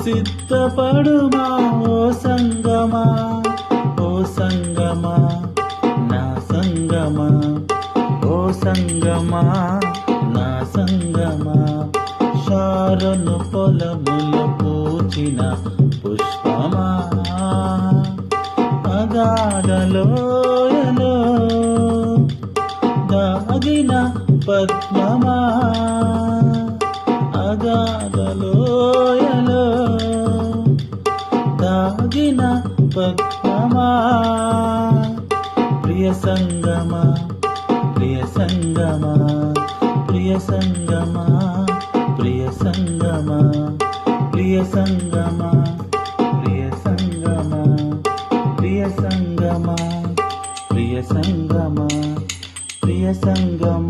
సిద్ధపడుమా ఓ సంగమా, ఓ సంగమా, నా సంగమా, ఓ సంగమా, నా సంగమా. శారోను పొలములో పూచిన పుష్పమా, అగాధలోయలో దాగిన పద్మమా, అగాధలోయలో దాగిన పద్మమా. ప్రియ సంగమా, ప్రియ సంగమా, ప్రియ సంగమా, ప్రియ సంగమా, ప్రియ సంగమా, ప్రియ సంగమా, ప్రియ సంగమా, ప్రియ సంగమా, ప్రియ సంగమా.